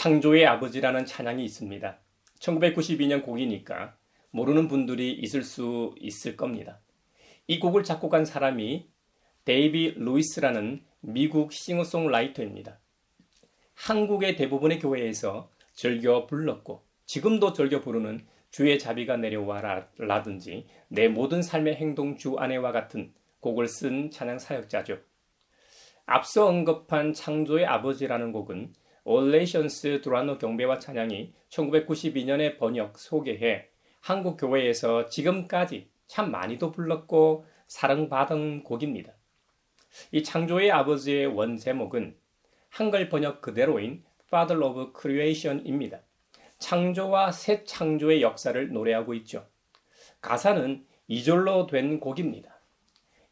창조의 아버지라는 찬양이 있습니다. 1992년 곡이니까 모르는 분들이 있을 수 있을 겁니다. 이 곡을 작곡한 사람이 데이비 루이스라는 미국 싱어송라이터입니다. 한국의 대부분의 교회에서 즐겨 불렀고 지금도 즐겨 부르는 주의 자비가 내려와 라든지 내 모든 삶의 행동 주 안에와 같은 곡을 쓴 찬양 사역자죠. 앞서 언급한 창조의 아버지라는 곡은 올레이션스 두라노 경배와 찬양이 1992년에 번역, 소개해 한국 교회에서 지금까지 참 많이도 불렀고 사랑받은 곡입니다. 이 창조의 아버지의 원 제목은 한글 번역 그대로인 Father of Creation입니다. 창조와 새 창조의 역사를 노래하고 있죠. 가사는 2절로 된 곡입니다.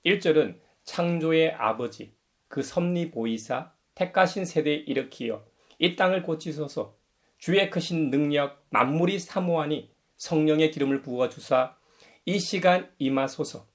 1절은 창조의 아버지, 그 섭리 보이사 택하신 세대에 일으키어 이 땅을 고치소서 주의 크신 능력 만물이 사모하니 성령의 기름을 부어주사 이 시간 임하소서.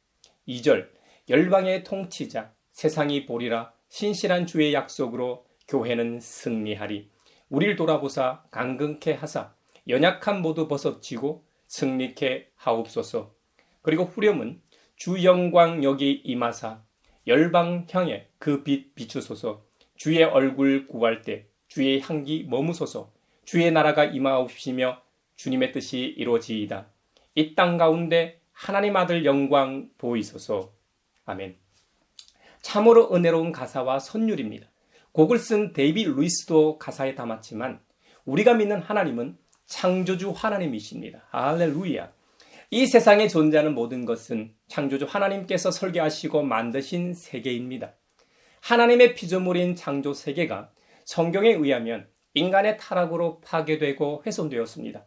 2절 열방의 통치자 세상이 보리라 신실한 주의 약속으로 교회는 승리하리. 우리를 돌아보사 강건케 하사 연약한 모두 벗어지고 승리케 하옵소서. 그리고 후렴은 주 영광 여기 임하사 열방 향에 그 빛 비추소서. 주의 얼굴 구할 때 주의 향기 머무소서. 주의 나라가 임하옵시며 주님의 뜻이 이루어지이다. 이 땅 가운데 하나님 아들 영광 보이소서. 아멘. 참으로 은혜로운 가사와 선율입니다. 곡을 쓴 데이비 루이스도 가사에 담았지만 우리가 믿는 하나님은 창조주 하나님이십니다. 할렐루야. 이 세상에 존재하는 모든 것은 창조주 하나님께서 설계하시고 만드신 세계입니다. 하나님의 피조물인 창조 세계가 성경에 의하면 인간의 타락으로 파괴되고 훼손되었습니다.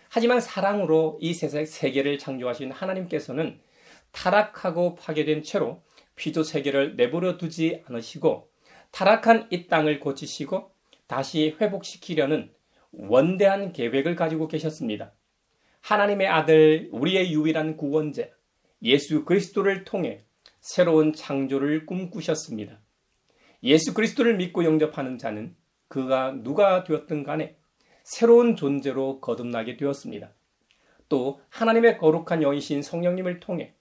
하지만 사랑으로 이 세계를 창조하신 하나님께서는 타락하고 파괴된 채로 피조 세계를 내버려 두지 않으시고 타락한 이 땅을 고치시고 다시 회복시키려는 원대한 계획을 가지고 계셨습니다. 하나님의 아들, 우리의 유일한 구원자, 예수 그리스도를 통해 새로운 창조를 꿈꾸셨습니다. 예수 그리스도를 믿고 영접하는 자는 그가 누가 되었든 간에 새로운 존재로 거듭나게 되었습니다. 또 하나님의 거룩한 영이신 성령님을 통해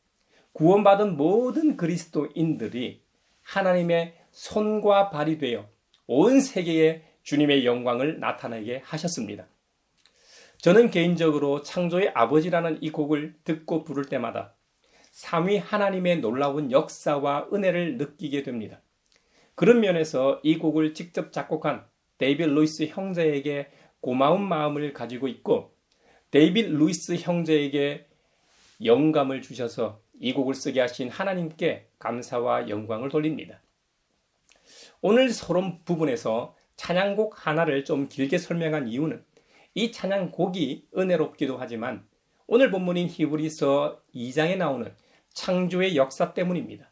구원받은 모든 그리스도인들이 하나님의 손과 발이 되어 온 세계에 주님의 영광을 나타내게 하셨습니다. 저는 개인적으로 창조의 아버지라는 이 곡을 듣고 부를 때마다 삼위 하나님의 놀라운 역사와 은혜를 느끼게 됩니다. 그런 면에서 이 곡을 직접 작곡한 데이빗 루이스 형제에게 고마운 마음을 가지고 있고 데이빗 루이스 형제에게 영감을 주셔서 이 곡을 쓰게 하신 하나님께 감사와 영광을 돌립니다. 오늘 서론 부분에서 찬양곡 하나를 좀 길게 설명한 이유는 이 찬양곡이 은혜롭기도 하지만 오늘 본문인 히브리서 2장에 나오는 창조의 역사 때문입니다.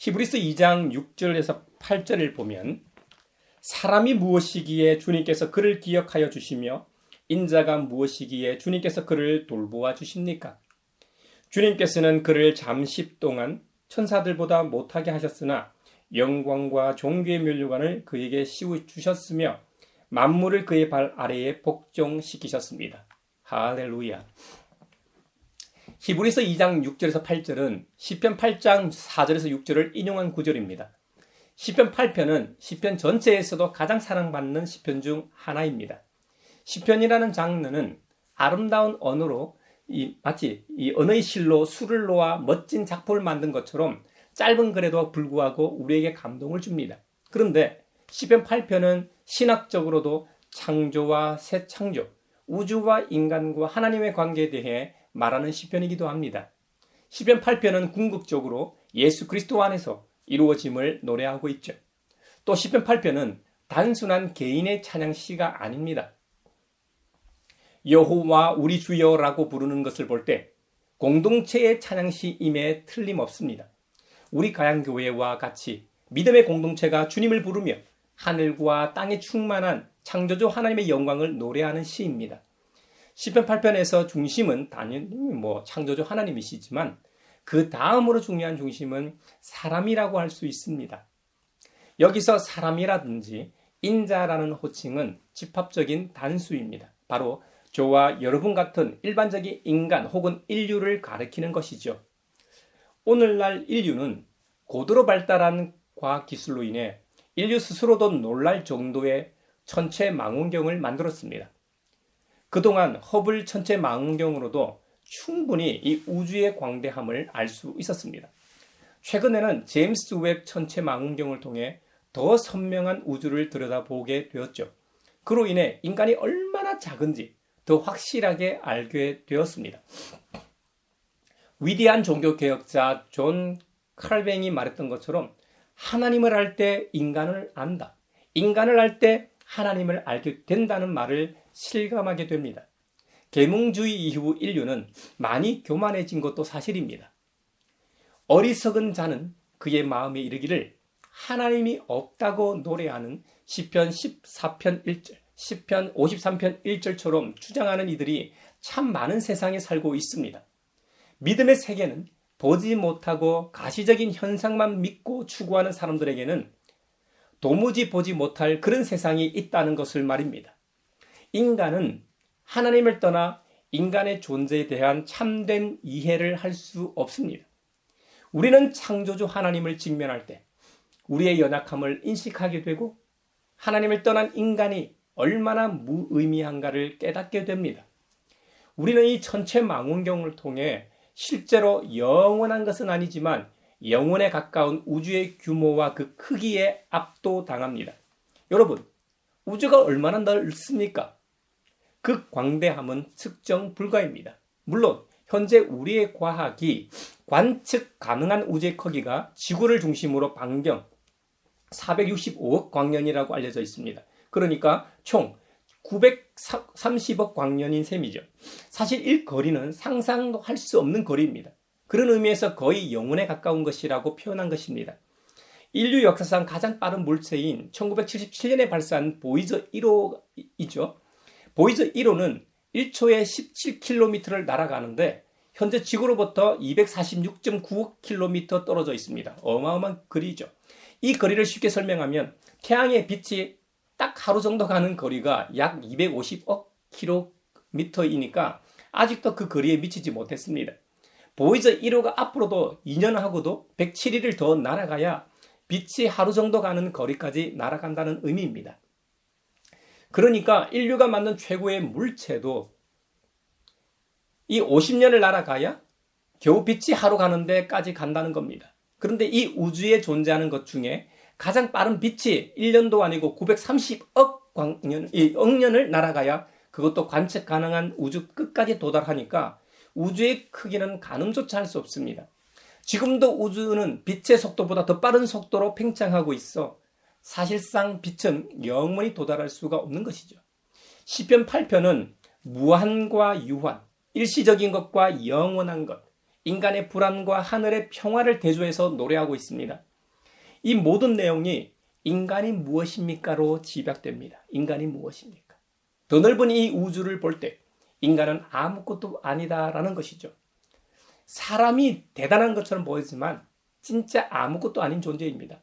히브리서 2장 6절에서 8절을 보면 사람이 무엇이기에 주님께서 그를 기억하여 주시며 인자가 무엇이기에 주님께서 그를 돌보아 주십니까? 주님께서는 그를 잠시 동안 천사들보다 못하게 하셨으나 영광과 존귀의 면류관을 그에게 씌워주셨으며 만물을 그의 발 아래에 복종시키셨습니다. 할렐루야. 히브리서 2장 6절에서 8절은 시편 8장 4절에서 6절을 인용한 구절입니다. 시편 8편은 시편 전체에서도 가장 사랑받는 시편 중 하나입니다. 시편이라는 장르는 아름다운 언어로 마치 이 언어의 실로 수를 놓아 멋진 작품을 만든 것처럼 짧은 글에도 불구하고 우리에게 감동을 줍니다. 그런데 시편 8편은 신학적으로도 창조와 새 창조, 우주와 인간과 하나님의 관계에 대해 말하는 시편이기도 합니다. 시편 8편은 궁극적으로 예수 그리스도 안에서 이루어짐을 노래하고 있죠. 또 시편 8편은 단순한 개인의 찬양시가 아닙니다. 여호와 우리 주여라고 부르는 것을 볼 때 공동체의 찬양시임에 틀림없습니다. 우리 가양교회와 같이 믿음의 공동체가 주님을 부르며 하늘과 땅에 충만한 창조주 하나님의 영광을 노래하는 시입니다. 시편 8편에서 중심은 당연히 창조주 하나님이시지만 그 다음으로 중요한 중심은 사람이라고 할 수 있습니다. 여기서 사람이라든지 인자라는 호칭은 집합적인 단수입니다. 바로 저와 여러분 같은 일반적인 인간 혹은 인류를 가리키는 것이죠. 오늘날 인류는 고도로 발달한 과학기술로 인해 인류 스스로도 놀랄 정도의 천체망원경을 만들었습니다. 그동안 허블 천체망원경으로도 충분히 이 우주의 광대함을 알 수 있었습니다. 최근에는 제임스 웹 천체망원경을 통해 더 선명한 우주를 들여다보게 되었죠. 그로 인해 인간이 얼마나 작은지 더 확실하게 알게 되었습니다. 위대한 종교개혁자 존 칼뱅이 말했던 것처럼 하나님을 알 때 인간을 안다. 인간을 알 때 하나님을 알게 된다는 말을 실감하게 됩니다. 계몽주의 이후 인류는 많이 교만해진 것도 사실입니다. 어리석은 자는 그의 마음에 이르기를 하나님이 없다고 노래하는 시편 14편 1절, 시편 53편 1절처럼 주장하는 이들이 참 많은 세상에 살고 있습니다. 믿음의 세계는 보지 못하고 가시적인 현상만 믿고 추구하는 사람들에게는 도무지 보지 못할 그런 세상이 있다는 것을 말입니다. 인간은 하나님을 떠나 인간의 존재에 대한 참된 이해를 할 수 없습니다. 우리는 창조주 하나님을 직면할 때 우리의 연약함을 인식하게 되고 하나님을 떠난 인간이 얼마나 무의미한가를 깨닫게 됩니다. 우리는 이 천체망원경을 통해 실제로 영원한 것은 아니지만 영원에 가까운 우주의 규모와 그 크기에 압도당합니다. 여러분, 우주가 얼마나 넓습니까? 그 광대함은 측정 불가입니다. 물론 현재 우리의 과학이 관측 가능한 우주의 크기가 지구를 중심으로 반경 465억 광년이라고 알려져 있습니다. 그러니까 총 930억 광년인 셈이죠. 사실 이 거리는 상상도 할 수 없는 거리입니다. 그런 의미에서 거의 영혼에 가까운 것이라고 표현한 것입니다. 인류 역사상 가장 빠른 물체인 1977년에 발사한 보이저 1호이죠. 보이저 1호는 1초에 17km를 날아가는데 현재 지구로부터 246.9억 km 떨어져 있습니다. 어마어마한 거리죠. 이 거리를 쉽게 설명하면 태양의 빛이 딱 하루 정도 가는 거리가 약 250억 km이니까 아직도 그 거리에 미치지 못했습니다. 보이저 1호가 앞으로도 2년 하고도 107일을 더 날아가야 빛이 하루 정도 가는 거리까지 날아간다는 의미입니다. 그러니까 인류가 만든 최고의 물체도 이 50년을 날아가야 겨우 빛이 하루 가는 데까지 간다는 겁니다. 그런데 이 우주에 존재하는 것 중에 가장 빠른 빛이 1년도 아니고 930억 억년을 날아가야 그것도 관측 가능한 우주 끝까지 도달하니까 우주의 크기는 가늠조차 할 수 없습니다. 지금도 우주는 빛의 속도보다 더 빠른 속도로 팽창하고 있어 사실상 빛은 영원히 도달할 수가 없는 것이죠. 시편 8편은 무한과 유한, 일시적인 것과 영원한 것, 인간의 불안과 하늘의 평화를 대조해서 노래하고 있습니다. 이 모든 내용이 인간이 무엇입니까로 집약됩니다. 인간이 무엇입니까? 더 넓은 이 우주를 볼 때 인간은 아무것도 아니다라는 것이죠. 사람이 대단한 것처럼 보이지만 진짜 아무것도 아닌 존재입니다.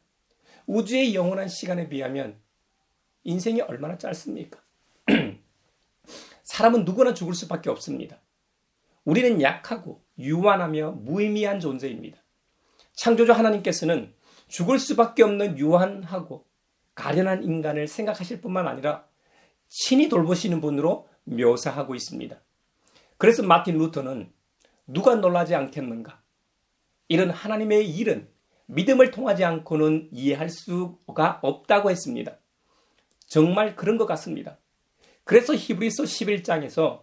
우주의 영원한 시간에 비하면 인생이 얼마나 짧습니까? 사람은 누구나 죽을 수밖에 없습니다. 우리는 약하고 유한하며 무의미한 존재입니다. 창조주 하나님께서는 죽을 수밖에 없는 유한하고 가련한 인간을 생각하실 뿐만 아니라 친히 돌보시는 분으로 묘사하고 있습니다. 그래서 마틴 루터는 누가 놀라지 않겠는가? 이런 하나님의 일은 믿음을 통하지 않고는 이해할 수가 없다고 했습니다. 정말 그런 것 같습니다. 그래서 히브리서 11장에서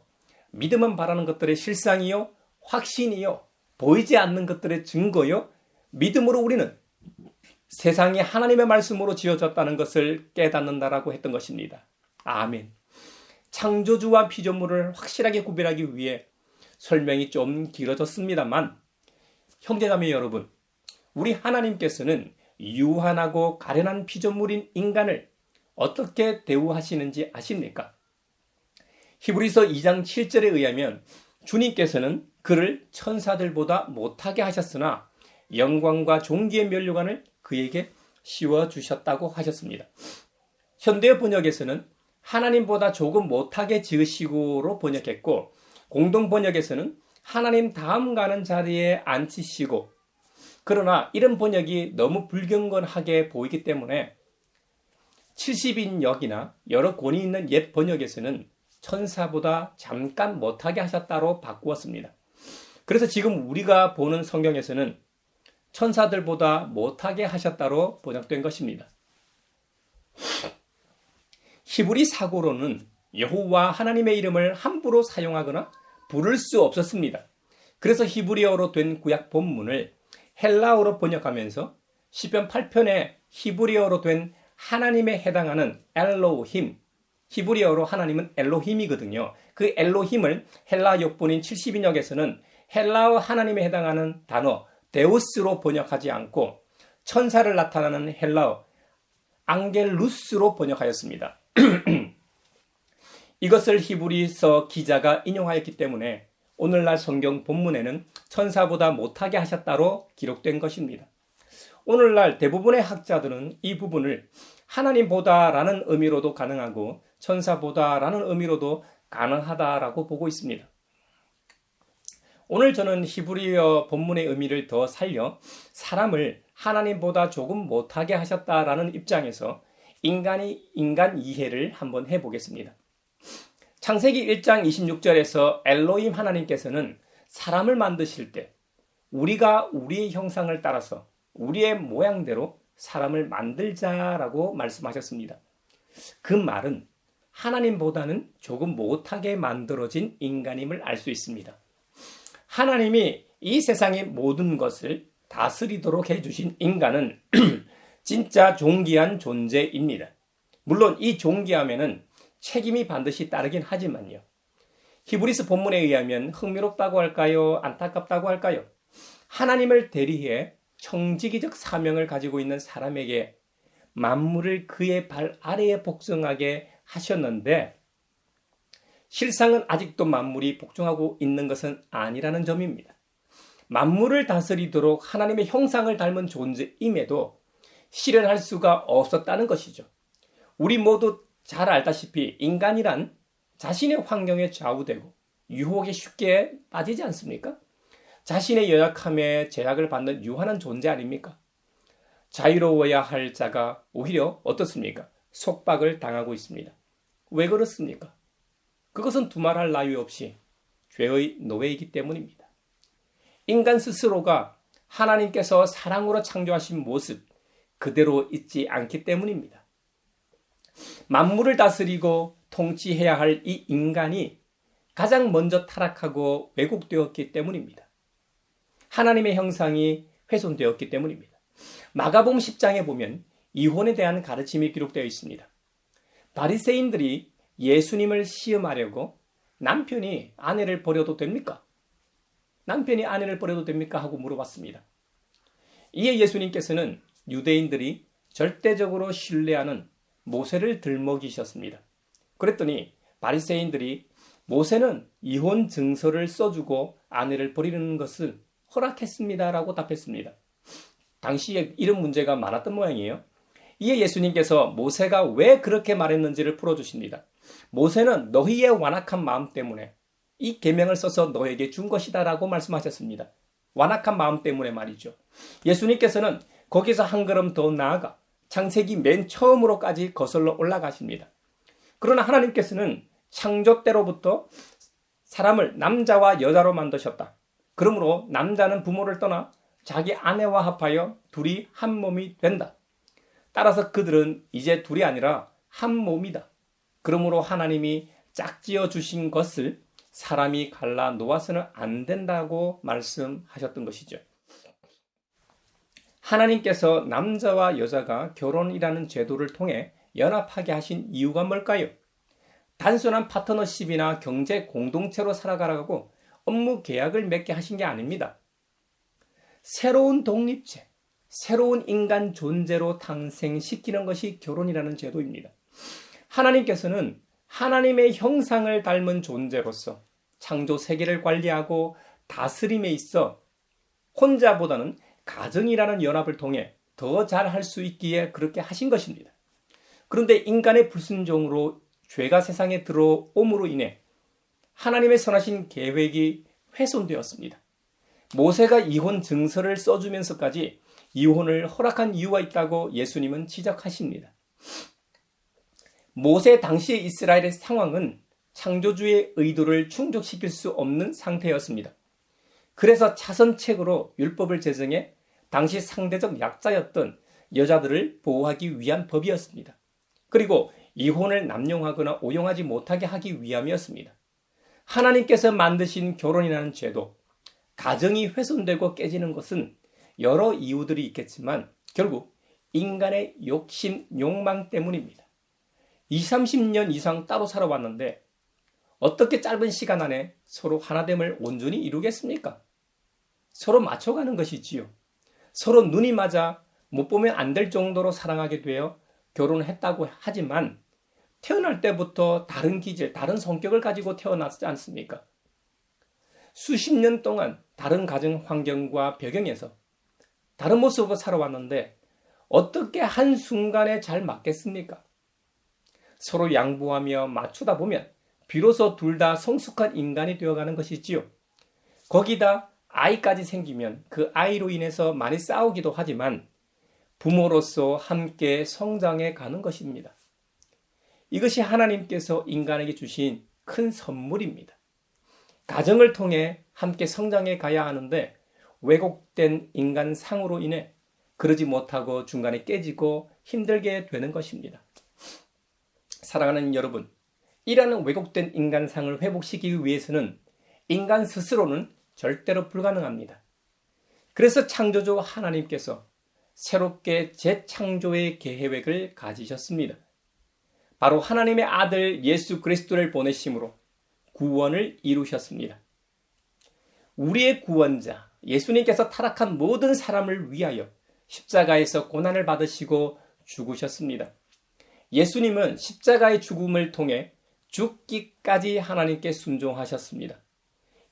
믿음은 바라는 것들의 실상이요, 확신이요, 보이지 않는 것들의 증거요, 믿음으로 우리는 세상이 하나님의 말씀으로 지어졌다는 것을 깨닫는다라고 했던 것입니다. 아멘. 창조주와 피조물을 확실하게 구별하기 위해 설명이 좀 길어졌습니다만 형제자매 여러분, 우리 하나님께서는 유한하고 가련한 피조물인 인간을 어떻게 대우하시는지 아십니까? 히브리서 2장 7절에 의하면 주님께서는 그를 천사들보다 못하게 하셨으나 영광과 존귀의 면류관을 그에게 씌워주셨다고 하셨습니다. 현대 번역에서는 하나님보다 조금 못하게 지으시고로 번역했고, 공동 번역에서는 하나님 다음 가는 자리에 앉히시고, 그러나 이런 번역이 너무 불경건하게 보이기 때문에 70인역이나 여러 권이 있는 옛 번역에서는 천사보다 잠깐 못하게 하셨다로 바꾸었습니다. 그래서 지금 우리가 보는 성경에서는 천사들보다 못하게 하셨다로 번역된 것입니다. 히브리 사고로는 여호와 하나님의 이름을 함부로 사용하거나 부를 수 없었습니다. 그래서 히브리어로 된 구약 본문을 헬라어로 번역하면서 시편 8편에 히브리어로 된 하나님에 해당하는 엘로힘, 히브리어로 하나님은 엘로힘이거든요. 그 엘로힘을 헬라 역본인 70인역에서는 헬라어 하나님에 해당하는 단어 데우스로 번역하지 않고 천사를 나타내는 헬라어 앙겔루스로 번역하였습니다. 이것을 히브리서 기자가 인용하였기 때문에 오늘날 성경 본문에는 천사보다 못하게 하셨다로 기록된 것입니다. 오늘날 대부분의 학자들은 이 부분을 하나님보다라는 의미로도 가능하고 천사보다라는 의미로도 가능하다라고 보고 있습니다. 오늘 저는 히브리어 본문의 의미를 더 살려 사람을 하나님보다 조금 못하게 하셨다라는 입장에서 인간 이해를 한번 해보겠습니다. 창세기 1장 26절에서 엘로힘 하나님께서는 사람을 만드실 때 우리가 우리의 형상을 따라서 우리의 모양대로 사람을 만들자라고 말씀하셨습니다. 그 말은 하나님보다는 조금 못하게 만들어진 인간임을 알 수 있습니다. 하나님이 이 세상의 모든 것을 다스리도록 해주신 인간은 진짜 존귀한 존재입니다. 물론 이 존귀함에는 책임이 반드시 따르긴 하지만요. 히브리서 본문에 의하면 흥미롭다고 할까요? 안타깝다고 할까요? 하나님을 대리해 청지기적 사명을 가지고 있는 사람에게 만물을 그의 발 아래에 복종하게 하셨는데 실상은 아직도 만물이 복종하고 있는 것은 아니라는 점입니다. 만물을 다스리도록 하나님의 형상을 닮은 존재임에도 실현할 수가 없었다는 것이죠. 우리 모두 잘 알다시피 인간이란 자신의 환경에 좌우되고 유혹에 쉽게 빠지지 않습니까? 자신의 연약함에 제약을 받는 유한한 존재 아닙니까? 자유로워야 할 자가 오히려 어떻습니까? 속박을 당하고 있습니다. 왜 그렇습니까? 그것은 두말할 나위 없이 죄의 노예이기 때문입니다. 인간 스스로가 하나님께서 사랑으로 창조하신 모습 그대로 있지 않기 때문입니다. 만물을 다스리고 통치해야 할 이 인간이 가장 먼저 타락하고 왜곡되었기 때문입니다. 하나님의 형상이 훼손되었기 때문입니다. 마가복음 10장에 보면 이혼에 대한 가르침이 기록되어 있습니다. 바리새인들이 예수님을 시험하려고 남편이 아내를 버려도 됩니까? 남편이 아내를 버려도 됩니까? 하고 물어봤습니다. 이에 예수님께서는 유대인들이 절대적으로 신뢰하는 모세를 들먹이셨습니다. 그랬더니 바리새인들이 모세는 이혼 증서를 써주고 아내를 버리는 것을 허락했습니다라고 답했습니다. 당시에 이런 문제가 많았던 모양이에요. 이에 예수님께서 모세가 왜 그렇게 말했는지를 풀어주십니다. 모세는 너희의 완악한 마음 때문에 이 계명을 써서 너에게 준 것이다라고 말씀하셨습니다. 완악한 마음 때문에 말이죠. 예수님께서는 거기서 한 걸음 더 나아가 창세기 맨 처음으로까지 거슬러 올라가십니다. 그러나 하나님께서는 창조 때로부터 사람을 남자와 여자로 만드셨다. 그러므로 남자는 부모를 떠나 자기 아내와 합하여 둘이 한 몸이 된다. 따라서 그들은 이제 둘이 아니라 한 몸이다. 그러므로 하나님이 짝지어 주신 것을 사람이 갈라 놓아서는 안 된다고 말씀하셨던 것이죠. 하나님께서 남자와 여자가 결혼이라는 제도를 통해 연합하게 하신 이유가 뭘까요? 단순한 파트너십이나 경제 공동체로 살아가라고 업무 계약을 맺게 하신 게 아닙니다. 새로운 독립체, 새로운 인간 존재로 탄생시키는 것이 결혼이라는 제도입니다. 하나님께서는 하나님의 형상을 닮은 존재로서 창조 세계를 관리하고 다스림에 있어 혼자보다는 가정이라는 연합을 통해 더 잘할 수 있기에 그렇게 하신 것입니다. 그런데 인간의 불순종으로 죄가 세상에 들어옴으로 인해 하나님의 선하신 계획이 훼손되었습니다. 모세가 이혼 증서를 써주면서까지 이혼을 허락한 이유가 있다고 예수님은 지적하십니다. 모세 당시의 이스라엘의 상황은 창조주의 의도를 충족시킬 수 없는 상태였습니다. 그래서 차선책으로 율법을 제정해 당시 상대적 약자였던 여자들을 보호하기 위한 법이었습니다. 그리고 이혼을 남용하거나 오용하지 못하게 하기 위함이었습니다. 하나님께서 만드신 결혼이라는 제도, 가정이 훼손되고 깨지는 것은 여러 이유들이 있겠지만 결국 인간의 욕심, 욕망 때문입니다. 20, 30년 이상 따로 살아왔는데 어떻게 짧은 시간 안에 서로 하나됨을 온전히 이루겠습니까? 서로 맞춰가는 것이지요. 서로 눈이 맞아 못 보면 안 될 정도로 사랑하게 되어 결혼을 했다고 하지만 태어날 때부터 다른 기질, 다른 성격을 가지고 태어났지 않습니까? 수십 년 동안 다른 가정 환경과 배경에서 다른 모습으로 살아왔는데 어떻게 한순간에 잘 맞겠습니까? 서로 양보하며 맞추다 보면 비로소 둘 다 성숙한 인간이 되어가는 것이지요. 거기다 아이까지 생기면 그 아이로 인해서 많이 싸우기도 하지만 부모로서 함께 성장해 가는 것입니다. 이것이 하나님께서 인간에게 주신 큰 선물입니다. 가정을 통해 함께 성장해 가야 하는데 왜곡된 인간상으로 인해 그러지 못하고 중간에 깨지고 힘들게 되는 것입니다. 사랑하는 여러분, 이라는 왜곡된 인간상을 회복시키기 위해서는 인간 스스로는 절대로 불가능합니다. 그래서 창조주 하나님께서 새롭게 재창조의 계획을 가지셨습니다. 바로 하나님의 아들 예수 그리스도를 보내심으로 구원을 이루셨습니다. 우리의 구원자 예수님께서 타락한 모든 사람을 위하여 십자가에서 고난을 받으시고 죽으셨습니다. 예수님은 십자가의 죽음을 통해 죽기까지 하나님께 순종하셨습니다.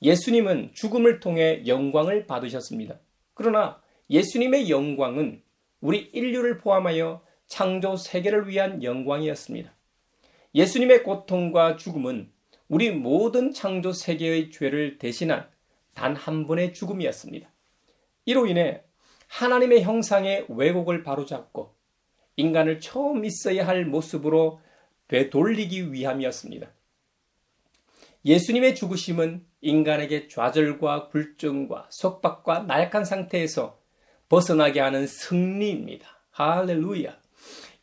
예수님은 죽음을 통해 영광을 받으셨습니다. 그러나 예수님의 영광은 우리 인류를 포함하여 창조 세계를 위한 영광이었습니다. 예수님의 고통과 죽음은 우리 모든 창조 세계의 죄를 대신한 단 한 번의 죽음이었습니다. 이로 인해 하나님의 형상의 왜곡을 바로잡고 인간을 처음 있어야 할 모습으로 되돌리기 위함이었습니다. 예수님의 죽으심은 인간에게 좌절과 굴증과 속박과 나약한 상태에서 벗어나게 하는 승리입니다. 할렐루야.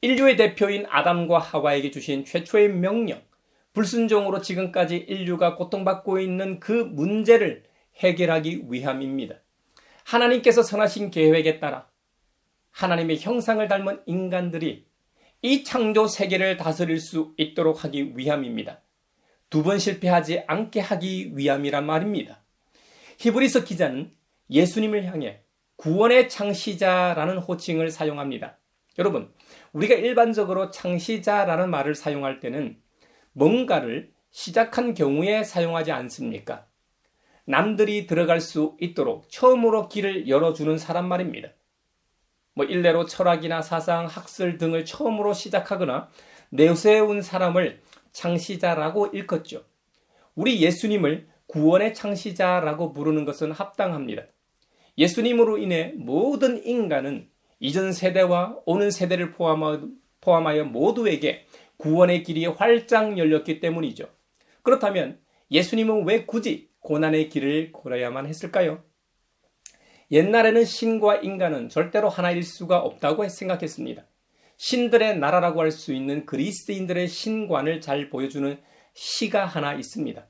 인류의 대표인 아담과 하와에게 주신 최초의 명령, 불순종으로 지금까지 인류가 고통받고 있는 그 문제를 해결하기 위함입니다. 하나님께서 선하신 계획에 따라 하나님의 형상을 닮은 인간들이 이 창조 세계를 다스릴 수 있도록 하기 위함입니다. 두 번 실패하지 않게 하기 위함이란 말입니다. 히브리서 기자는 예수님을 향해 구원의 창시자라는 호칭을 사용합니다. 여러분, 우리가 일반적으로 창시자라는 말을 사용할 때는 뭔가를 시작한 경우에 사용하지 않습니까? 남들이 들어갈 수 있도록 처음으로 길을 열어주는 사람 말입니다. 일례로 철학이나 사상, 학설 등을 처음으로 시작하거나 내세운 사람을 창시자라고 일컫죠. 우리 예수님을 구원의 창시자라고 부르는 것은 합당합니다. 예수님으로 인해 모든 인간은 이전 세대와 오는 세대를 포함하여 모두에게 구원의 길이 활짝 열렸기 때문이죠. 그렇다면 예수님은 왜 굳이 고난의 길을 걸어야만 했을까요? 옛날에는 신과 인간은 절대로 하나일 수가 없다고 생각했습니다. 신들의 나라라고 할 수 있는 그리스인들의 신관을 잘 보여주는 시가 하나 있습니다.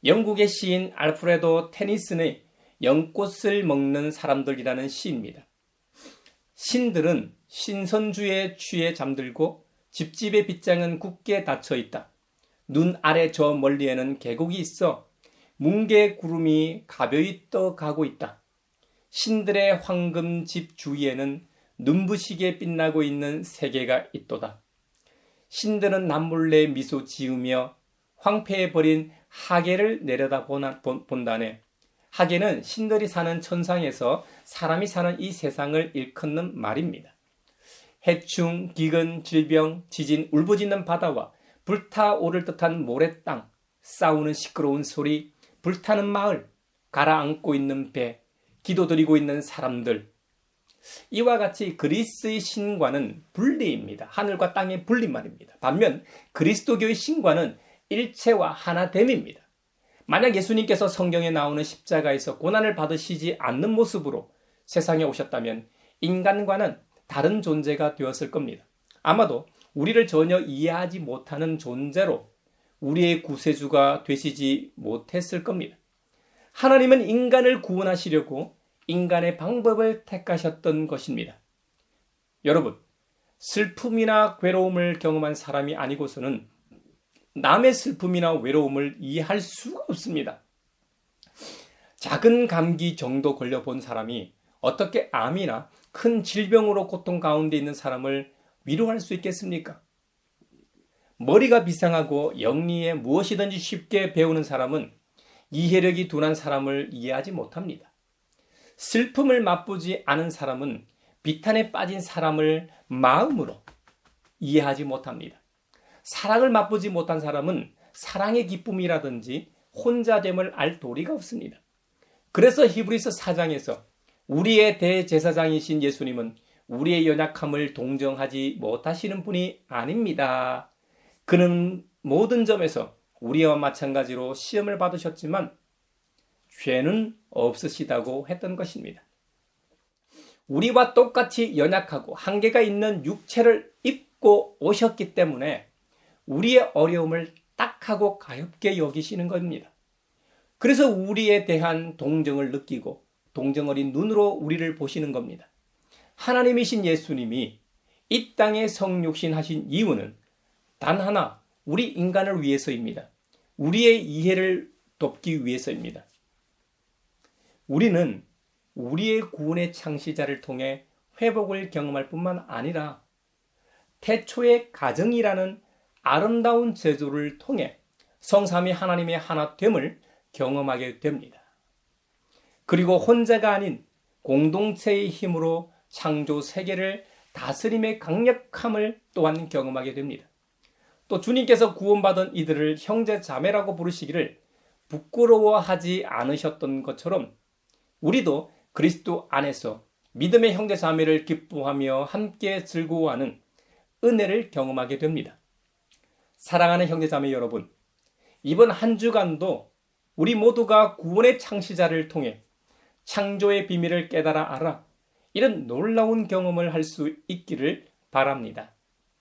영국의 시인 알프레도 테니슨의 연꽃을 먹는 사람들이라는 시입니다. 신들은 신선주에 취해 잠들고 집집의 빗장은 굳게 닫혀 있다. 눈 아래 저 멀리에는 계곡이 있어 뭉게 구름이 가벼이 떠가고 있다. 신들의 황금 집 주위에는 눈부시게 빛나고 있는 세계가 있도다. 신들은 남몰래 미소 지으며 황폐해버린 하계를 내려다 본다네. 하계는 신들이 사는 천상에서 사람이 사는 이 세상을 일컫는 말입니다. 해충, 기근, 질병, 지진, 울부짖는 바다와 불타오를 듯한 모래 땅, 싸우는 시끄러운 소리, 불타는 마을, 가라앉고 있는 배, 기도드리고 있는 사람들. 이와 같이 그리스의 신과는 분리입니다. 하늘과 땅의 분리말입니다. 반면 그리스도교의 신과는 일체와 하나됨입니다. 만약 예수님께서 성경에 나오는 십자가에서 고난을 받으시지 않는 모습으로 세상에 오셨다면 인간과는 다른 존재가 되었을 겁니다. 아마도 우리를 전혀 이해하지 못하는 존재로 우리의 구세주가 되시지 못했을 겁니다. 하나님은 인간을 구원하시려고 인간의 방법을 택하셨던 것입니다. 여러분, 슬픔이나 괴로움을 경험한 사람이 아니고서는 남의 슬픔이나 외로움을 이해할 수가 없습니다. 작은 감기 정도 걸려본 사람이 어떻게 암이나 큰 질병으로 고통 가운데 있는 사람을 위로할 수 있겠습니까? 머리가 비상하고 영리에 무엇이든지 쉽게 배우는 사람은 이해력이 둔한 사람을 이해하지 못합니다. 슬픔을 맛보지 않은 사람은 비탄에 빠진 사람을 마음으로 이해하지 못합니다. 사랑을 맛보지 못한 사람은 사랑의 기쁨이라든지 혼자됨을 알 도리가 없습니다. 그래서 히브리서 4장에서 우리의 대제사장이신 예수님은 우리의 연약함을 동정하지 못하시는 분이 아닙니다. 그는 모든 점에서 우리와 마찬가지로 시험을 받으셨지만 죄는 없으시다고 했던 것입니다. 우리와 똑같이 연약하고 한계가 있는 육체를 입고 오셨기 때문에 우리의 어려움을 딱하고 가볍게 여기시는 겁니다. 그래서 우리에 대한 동정을 느끼고 동정 어린 눈으로 우리를 보시는 겁니다. 하나님이신 예수님이 이 땅에 성육신하신 이유는 단 하나, 우리 인간을 위해서입니다. 우리의 이해를 돕기 위해서입니다. 우리는 우리의 구원의 창시자를 통해 회복을 경험할 뿐만 아니라 태초의 가정이라는 아름다운 제도를 통해 성삼위 하나님의 하나됨을 경험하게 됩니다. 그리고 혼자가 아닌 공동체의 힘으로 창조 세계를 다스림의 강력함을 또한 경험하게 됩니다. 또 주님께서 구원받은 이들을 형제 자매라고 부르시기를 부끄러워하지 않으셨던 것처럼 우리도 그리스도 안에서 믿음의 형제 자매를 기뻐하며 함께 즐거워하는 은혜를 경험하게 됩니다. 사랑하는 형제 자매 여러분, 이번 한 주간도 우리 모두가 구원의 창시자를 통해 창조의 비밀을 깨달아 알아 이런 놀라운 경험을 할 수 있기를 바랍니다.